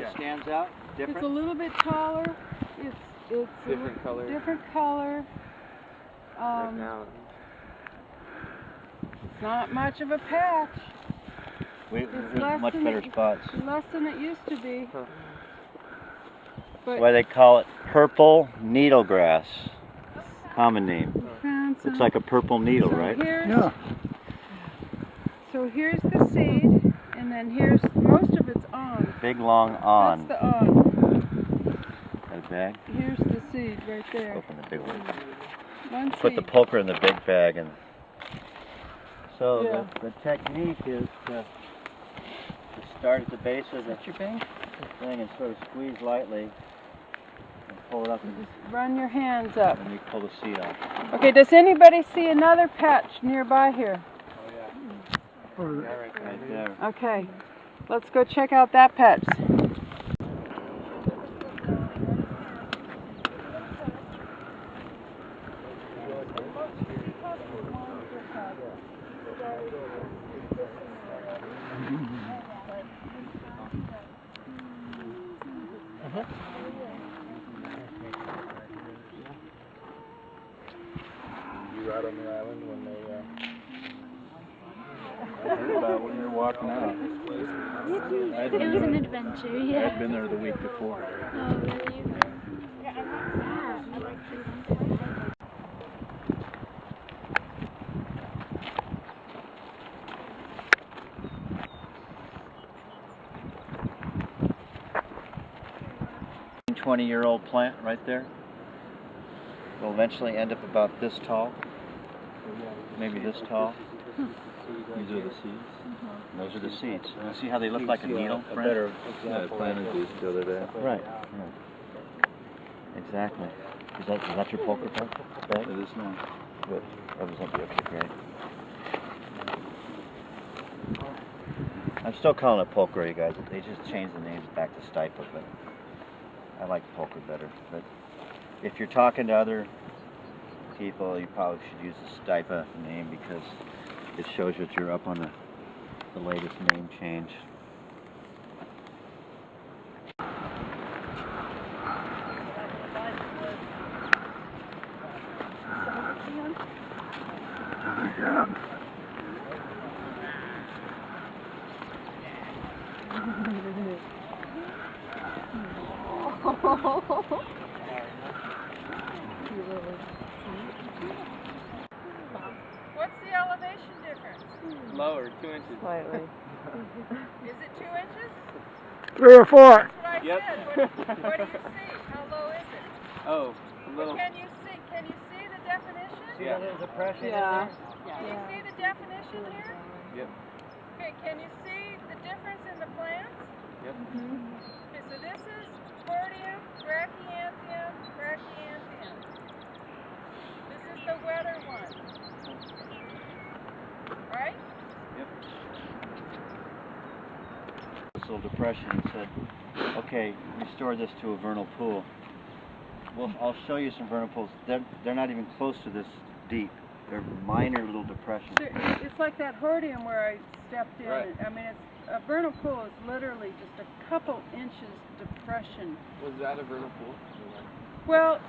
it stands out? Different? It's a little bit taller. It's different color. Different color. Right now. It's not much of a patch. There's much better spots. Less than it used to be. Huh. That's why they call it purple needlegrass. Common name. Looks like a purple needle, right? Yeah. So here's the seed, and then here's most of it's on. Big long on. That's the on. Got a bag? Here's the seed right there. Open the big one. One Put seed. the poker in the big bag, and so the technique is to start at the base of the thing and sort of squeeze lightly and pull it up, and just run your hands up. And you pull the seed off. Okay, does anybody see another patch nearby here? Oh yeah. Yeah, right there. Okay, let's go check out that patch. You out on the island when they I heard about it when you were walking out. It was an adventure, yeah. I'd been there the week before. Oh, really? Yeah. 20-year-old plant right there. Will eventually end up about this tall, maybe this tall. These are the seeds. Those are the seeds. And see how they look like a needle? a better I planted these the other day. Right. Yeah. Exactly. Is that your poker bag? It is now. Good. That was okay, great. I'm still calling it poker, you guys. They just changed the names back to stipa, but I like poker better. But if you're talking to other people, you probably should use the stipa name because it shows that you're up on the latest name change. What's the elevation difference? Lower, 2 inches. Slightly. Is it 2 inches? 3 or 4. That's what I Yep. said. What do you see? How low is it? Oh, a little. Can you see the definition? Yeah. There's depression Yeah. in there? Can you see the definition here? Yep. Okay, can you see the difference in the plants? Yep. Okay, so this is Cordium, Brachyanthium, Brachyanthium. This is the wetter one. Right? Yep. This little depression and said, okay, restore this to a vernal pool. Well, I'll show you some vernal pools. They're not even close to this deep. They're minor little depressions. It's like that Hordium where I stepped in. Right. I mean, a vernal pool is literally just a couple inches depression. Was that a vernal pool? Well,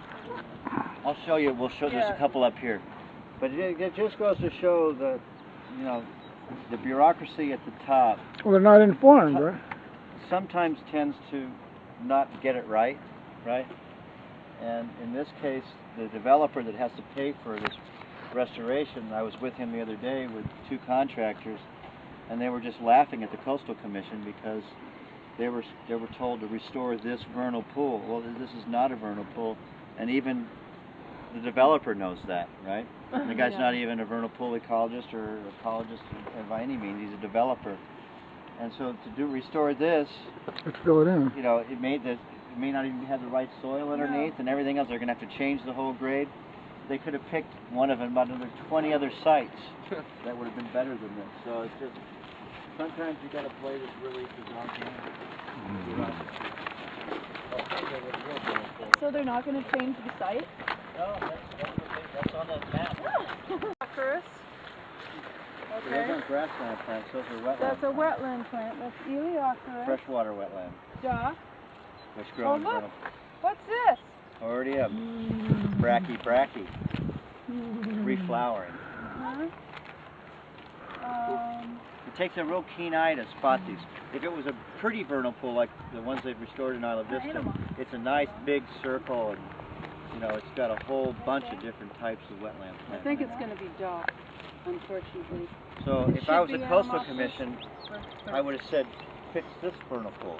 I'll show you. We'll show. There's a couple up here, but it just goes to show that, you know, the bureaucracy at the top. Well, they're not informed, right? Sometimes tends to not get it right, right? And in this case, the developer that has to pay for this restoration, I was with him the other day with 2 contractors, and they were just laughing at the Coastal Commission because they were told to restore this vernal pool. Well, this is not a vernal pool, and even the developer knows that, right? The guy's not even a vernal pool ecologist or ecologist by any means. He's a developer, and so to restore this, Let's fill it in. you know, it may not even have the right soil underneath and everything else. They're going to have to change the whole grade. They could have picked one of them out of 20 other sites that would have been better than this. So it's just, sometimes you got to play this really bizarre game. So they're not going to change the site? No, that's on the map. Chris, Those aren't grassland plants, those are wetland That's a plants. wetland plant. That's Eleochera. Freshwater wetland. Duh. Which Oh, grow in look. vernal. What's this? Already up. Bracky. Reflowering. Huh? It takes a real keen eye to spot these. If it was a pretty vernal pool like the ones they've restored in Isla Vista, it's a nice big circle, and you know it's got a whole bunch of different types of wetland plants. I think it's going to be dull, unfortunately. So It if I was should a be coastal animal commission, I would have said fix this vernal pool,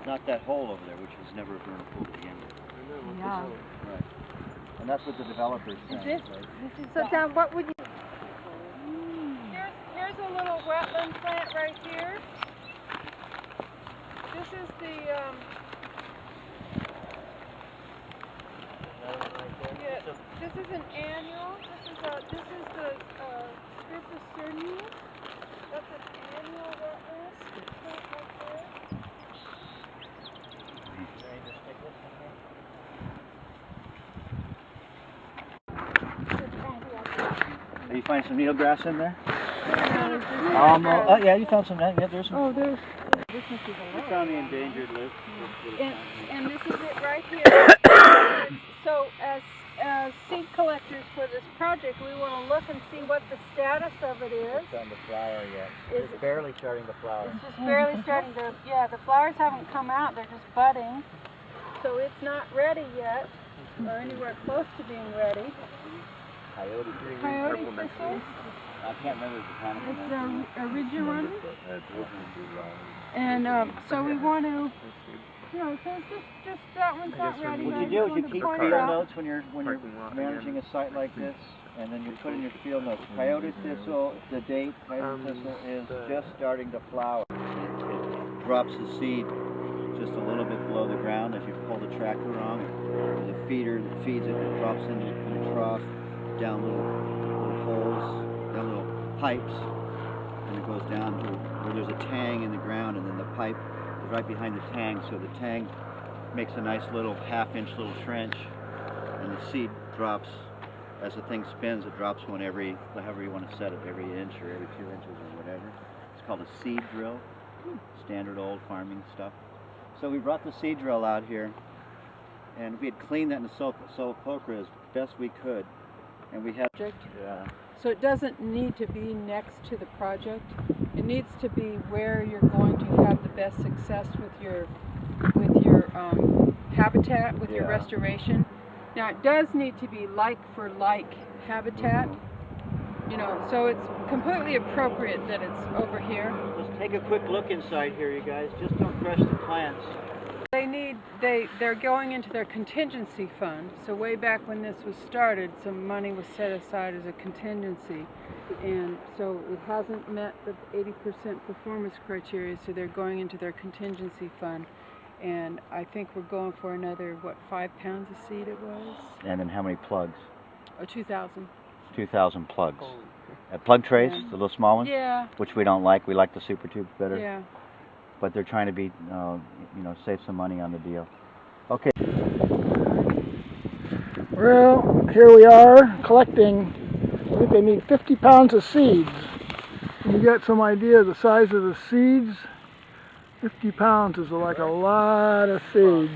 not that hole over there, which was never a vernal pool to begin with. Yeah. Right. And that's what the developers saying. This, right? this is so, Tom, what would you... Here's a little wetland plant right here. This is the, yeah, this is an annual. This is the Scripus. That's an annual wetland plant right there. You find some needlegrass in there? Oh, Oh yeah, you found some. Yeah, there's some. oh, there's... This must be the We found the endangered list. And this is it right here. So as seed collectors for this project, we want to look and see what the status of it is. It's on the flower yet. Is It's barely starting to flower. It's just barely starting to, yeah, the flowers haven't come out, they're just budding. So it's not ready yet, or anywhere close to being ready. Coyote. Coyote thistles. I can't remember the botanical It's name. a Originum. And so we want to, you know, so it's just that one's not ready. What I you just do is you wanted to keep point field it out. notes when you're managing a site like this, and then you put in your field notes. Coyote thistle, the date, coyote thistle is just starting to flower. It drops the seed just a little bit below the ground. If you pull the tractor wrong, there's a feeder that feeds it. It drops into the trough, down little holes, down little pipes, and it goes down to where there's a tang in the ground, and then the pipe is right behind the tang, so the tang makes a nice little half-inch little trench, and the seed drops as the thing spins. It drops one every, however you want to set it, every inch or every 2 inches or whatever. It's called a seed drill, standard old farming stuff. So we brought the seed drill out here, and we had cleaned that in the sulfocra as best we could, and we had. Yeah. So it doesn't need to be next to the project. It needs to be where you're going to have the best success with your habitat, with your restoration. Now it does need to be like for like habitat. You know, so it's completely appropriate that it's over here. Just take a quick look inside here, you guys. Just don't crush the plants. They're going into their contingency fund. So way back when this was started, some money was set aside as a contingency, and so it hasn't met the 80% performance criteria. So they're going into their contingency fund, and I think we're going for another 5 pounds of seed it was. And then how many plugs? 2,000. 2,000 plugs. Plug trays, Yeah. the little small ones, Yeah. which we don't like. We like the super tubes better. Yeah. But they're trying to be, save some money on the deal. Okay. Well, here we are collecting. I think they need 50 pounds of seeds. And you get some idea of the size of the seeds. 50 pounds is like a lot of seeds.